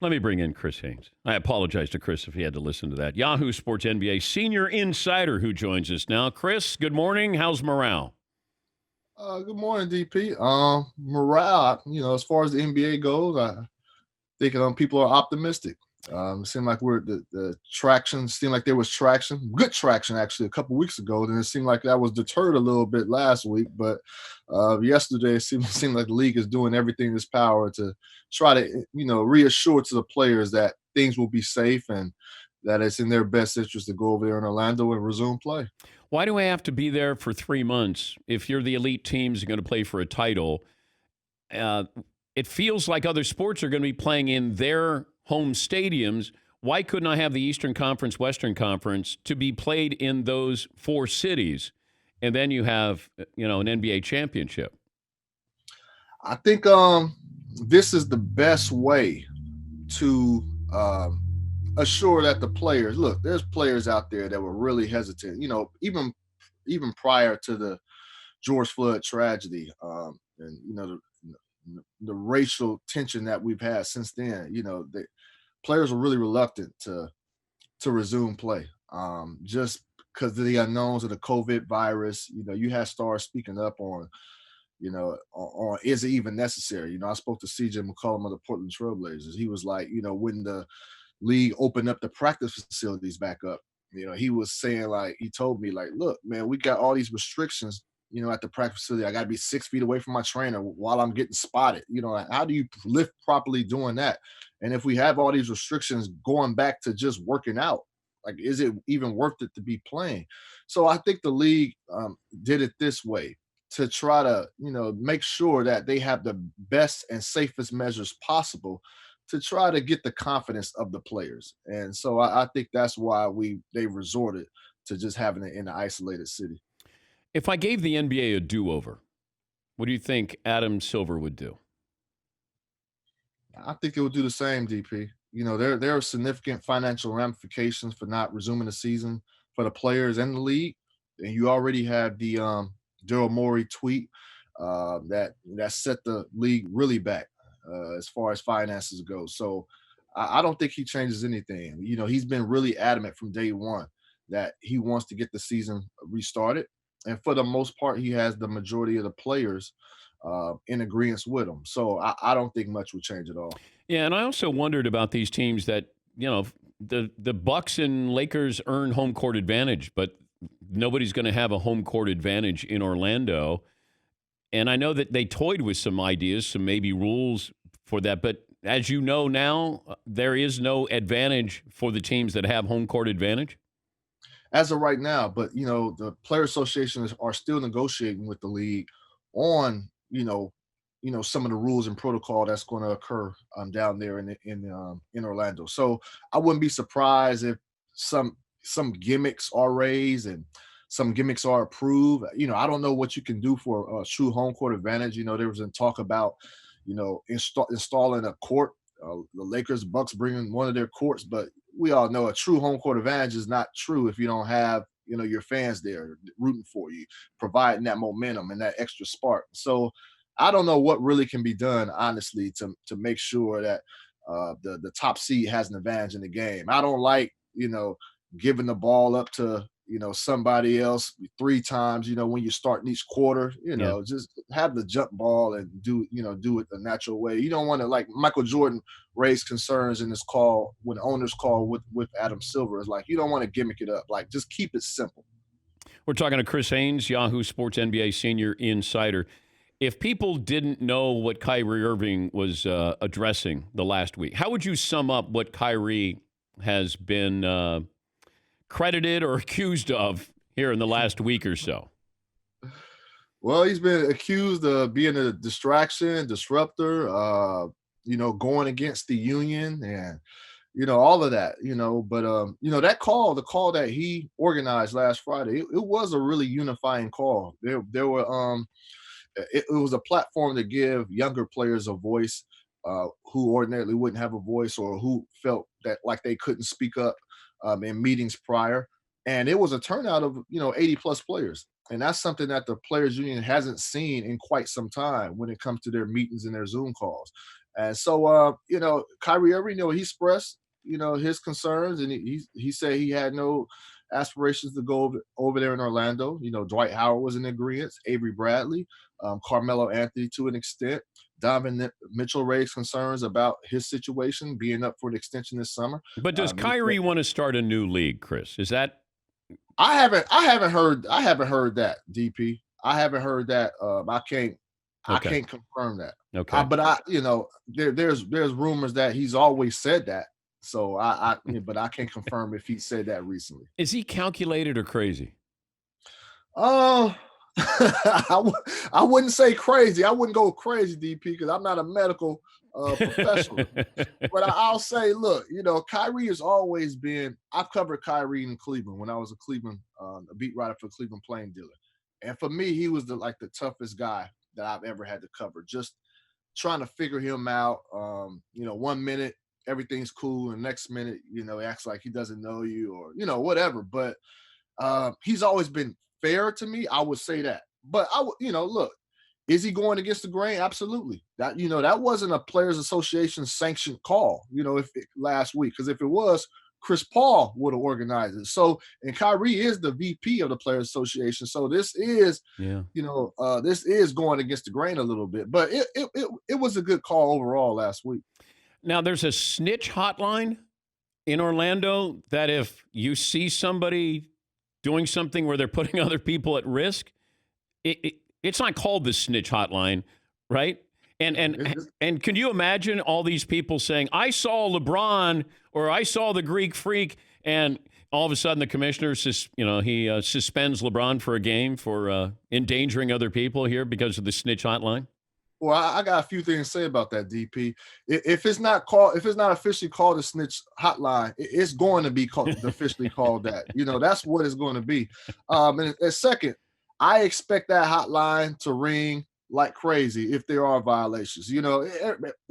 Let me bring in Chris Haynes. I apologize to Chris if he had to listen to that. Yahoo Sports NBA senior insider who joins us now. Chris, good morning. How's morale? Good morning, DP. Morale, as far as the NBA goes, I think people are optimistic. It seemed like the traction seemed like there was traction, good traction actually a couple weeks ago. Then it seemed like that was deterred a little bit last week, but yesterday it seemed like the league is doing everything in its power to try to reassure to the players that things will be safe and that it's in their best interest to go over there in Orlando and resume play. Why do I have to be there for 3 months if you're the elite teams going to play for a title? Uh, it feels like other sports are going to be playing in their home stadiums. Why couldn't I have the Eastern Conference, Western Conference to be played in those four cities? And then you have, an NBA championship. I think this is the best way to assure that the players look. There's players out there that were really hesitant. Even prior to the George Floyd tragedy, and the racial tension that we've had since then. The players were really reluctant to resume play, just because of the unknowns of the COVID virus. You had stars speaking up on is it even necessary? I spoke to CJ McCollum of the Portland Trailblazers. He was like, when the league opened up the practice facilities back up, he was saying, like, he told me, like, look, man, we got all these restrictions, at the practice facility. I got to be 6 feet away from my trainer while I'm getting spotted. How do you lift properly doing that? And if we have all these restrictions going back to just working out, like, is it even worth it to be playing? So I think the league did it this way to try to, make sure that they have the best and safest measures possible to try to get the confidence of the players. And so I think that's why they resorted to just having it in an isolated city. If I gave the NBA a do-over, what do you think Adam Silver would do? I think it would do the same, DP. There are significant financial ramifications for not resuming the season for the players and the league. And you already have the Daryl Morey tweet that set the league really back as far as finances go. So I don't think he changes anything. He's been really adamant from day one that he wants to get the season restarted, and for the most part, he has the majority of the players in agreement with him. So I don't think much would change at all. Yeah, and I also wondered about these teams that, the Bucks and Lakers earn home court advantage, but nobody's going to have a home court advantage in Orlando. And I know that they toyed with some ideas, some maybe rules for that. But as you know now, there is no advantage for the teams that have home court advantage. As of right now. But the player associations are still negotiating with the league on some of the rules and protocol that's going to occur down there in Orlando. So I wouldn't be surprised if some gimmicks are raised and some gimmicks are approved. I don't know what you can do for a true home court advantage. There was in talk about installing a court. The Lakers, Bucks bringing one of their courts, but we all know a true home court advantage is not true if you don't have your fans there rooting for you, providing that momentum and that extra spark. So I don't know what really can be done, honestly, to make sure that the top seed has an advantage in the game. I don't like giving the ball up to somebody else three times. When you start in each quarter, Yeah. just have the jump ball and do it the natural way. You don't want to, like Michael Jordan raised concerns in this call when owners call with Adam Silver. It's like you don't want to gimmick it up. Like just keep it simple. We're talking to Chris Haynes, Yahoo Sports NBA senior insider. If people didn't know what Kyrie Irving was addressing the last week, how would you sum up what Kyrie has been credited or accused of here in the last week or so? Well, he's been accused of being a distraction, disruptor, going against the union and all of that, but that call, the call that he organized last Friday, it was a really unifying call. There were it was a platform to give younger players a voice who ordinarily wouldn't have a voice or who felt that like they couldn't speak up in meetings prior. And it was a turnout of 80 plus players. And that's something that the players union hasn't seen in quite some time when it comes to their meetings and their Zoom calls. And so, Kyrie Irving, he expressed, his concerns, and he said he had no aspirations to go over there in Orlando. Dwight Howard was in agreement, Avery Bradley, Carmelo Anthony to an extent. Donovan Mitchell raised concerns about his situation being up for the extension this summer. But does Kyrie want to start a new league, Chris? Is that? I haven't heard that, DP. I haven't heard that. I can't confirm that. Okay. But there's rumors that he's always said that. So but I can't confirm if he said that recently. Is he calculated or crazy? I wouldn't say crazy. I wouldn't go crazy, DP, because I'm not a medical professional. But I'll say, look, Kyrie has always been. I've covered Kyrie in Cleveland when I was a beat writer for Cleveland Plain Dealer, and for me, he was the toughest guy that I've ever had to cover. Just trying to figure him out. 1 minute everything's cool, and next minute, he acts like he doesn't know you, or whatever. But he's always been fair to me. I would say that. But look, is he going against the grain? Absolutely. That wasn't a Players Association sanctioned call, last week, because if it was, Chris Paul would have organized it. So, and Kyrie is the VP of the Players Association. So this is, this is going against the grain a little bit. But it was a good call overall last week. Now, there's a snitch hotline in Orlando that if you see somebody doing something where they're putting other people at risk, it's not called the snitch hotline, right? And can you imagine all these people saying, I saw LeBron or I saw the Greek Freak, and all of a sudden the commissioner he suspends LeBron for a game for endangering other people here because of the snitch hotline? Well, I got a few things to say about that, DP. If it's not officially called a snitch hotline, it's going to be officially called that. That's what it's going to be. And second, I expect that hotline to ring like crazy if there are violations. They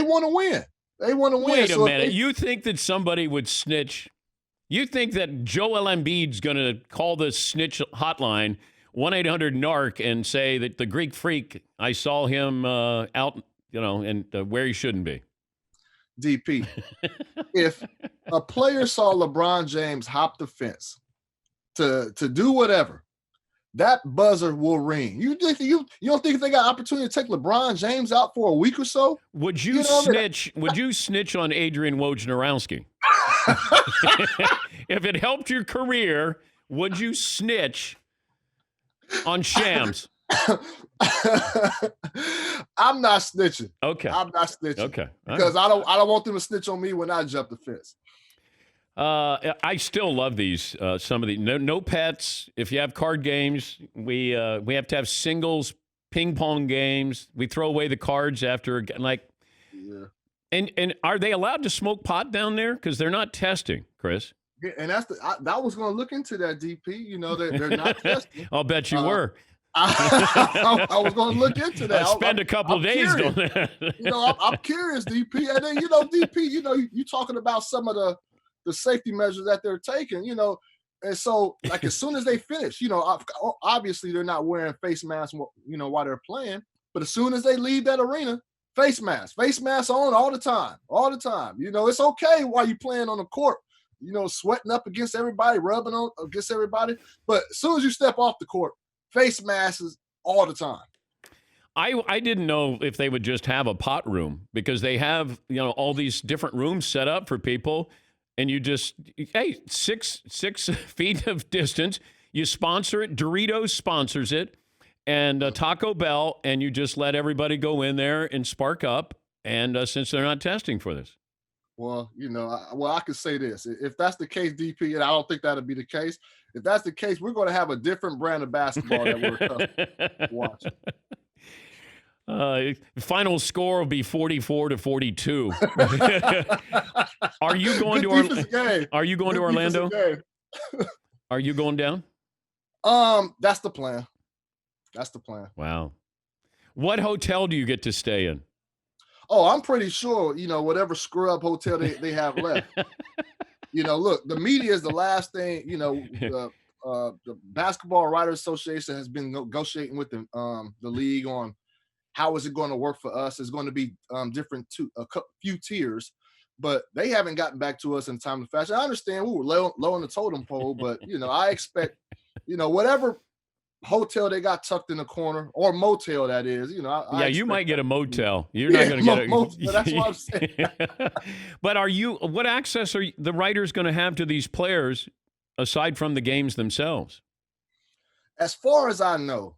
want to win. They want to win. Wait a minute. You think that somebody would snitch? You think that Joel Embiid's going to call the snitch hotline 1-800-NARC and say that the Greek Freak, I saw him out, and where he shouldn't be? DP, if a player saw LeBron James hop the fence to do whatever, that buzzer will ring. You don't think they got opportunity to take LeBron James out for a week or so? Would you snitch? Would you snitch on Adrian Wojnarowski? If it helped your career, would you snitch on Shams? I'm not snitching. Okay. I'm not snitching. Okay. Because I don't want them to snitch on me when I jump the fence. I still love these. Some of the no pets. If you have card games, we have to have singles, ping pong games. We throw away the cards after Yeah. And are they allowed to smoke pot down there? Because they're not testing, Chris. Yeah, and I was going to look into that, DP. They're not testing. I'll bet you were. I was going to look into that. I'll spend a couple of days doing that. I'm curious, DP. And then, DP, you talking about some of the safety measures that they're taking, and so like as soon as they finish, obviously they're not wearing face masks, while they're playing, but as soon as they leave that arena, face mask on all the time. It's okay while you're playing on the court, sweating up against everybody, rubbing on against everybody, but as soon as you step off the court, face masks all the time. I didn't know if they would just have a pot room, because they have, all these different rooms set up for people. And you just, 6 feet of distance, you sponsor it. Doritos sponsors it, and Taco Bell, and you just let everybody go in there and spark up. And since they're not testing for this. Well, I can say this. If that's the case, DP, and I don't think that'll be the case. If that's the case, we're going to have a different brand of basketball that we're accustomed to watching. Final score will be 44-42. Are you going to Orlando? Are you going to Orlando? Are you going down? That's the plan. Wow. What hotel do you get to stay in? Oh, I'm pretty sure, whatever scrub hotel they have left. Look, the media is the last thing, the Basketball Writers Association has been negotiating with the league on how is it going to work for us? It's going to be different to few tiers, but they haven't gotten back to us in time and fashion. I understand we were low on the totem pole, but I expect, whatever hotel they got tucked in the corner or motel that is, I you might get a motel. You're yeah, not going to get a motel. That's what I'm saying. But what access are the writers going to have to these players aside from the games themselves? As far as I know,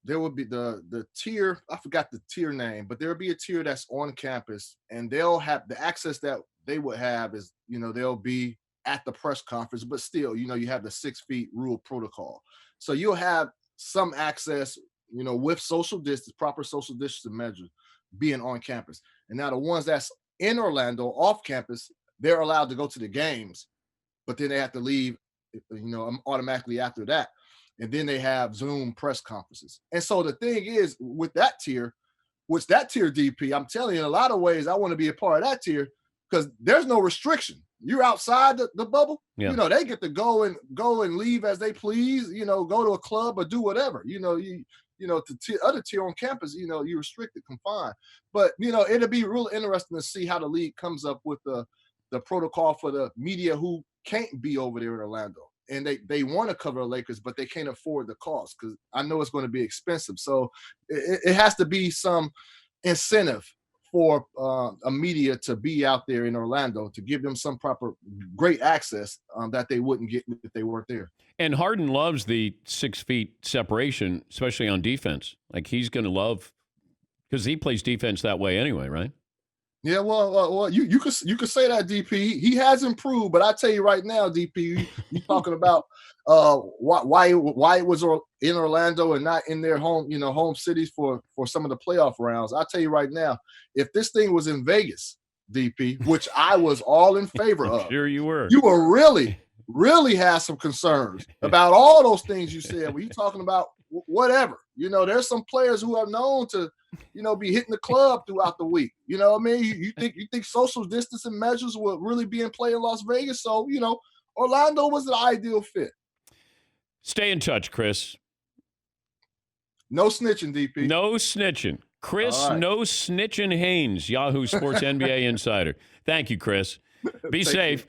there will be the tier. I forgot the tier name, but there will be a tier that's on campus, and they'll have the access that they would have is, they'll be at the press conference, but still, you have the 6 feet rule protocol. So you'll have some access, with social distance, proper social distancing measures being on campus. And now the ones that's in Orlando off campus, they're allowed to go to the games, but then they have to leave, automatically after that. And then they have Zoom press conferences. And so the thing is, with that tier, DP, I'm telling you, in a lot of ways, I want to be a part of that tier because there's no restriction. You're outside the bubble. Yeah. They get to go and leave as they please. Go to a club or do whatever. To other tier on campus, you're restricted, confined. But it'll be real interesting to see how the league comes up with the protocol for the media who can't be over there in Orlando. And they want to cover the Lakers, but they can't afford the cost because I know it's going to be expensive. So it has to be some incentive for a media to be out there in Orlando to give them some proper great access that they wouldn't get if they weren't there. And Harden loves the 6 feet separation, especially on defense. Like he's going to love because he plays defense that way anyway, right? Yeah, well, you could say that, DP. He has improved, but I tell you right now, DP, you talking about why it was in Orlando and not in their home cities for some of the playoff rounds. I tell you right now, if this thing was in Vegas, DP, which I was all in favor of, sure you were. You were really have some concerns about all those things you said. When you talking about whatever, there's some players who are known to, be hitting the club throughout the week. You know what I mean? You think social distancing measures will really be in play in Las Vegas? So, Orlando was the ideal fit. Stay in touch, Chris. No snitching, DP. No snitching. Chris, right. No snitching Haynes, Yahoo Sports NBA insider. Thank you, Chris. Be safe.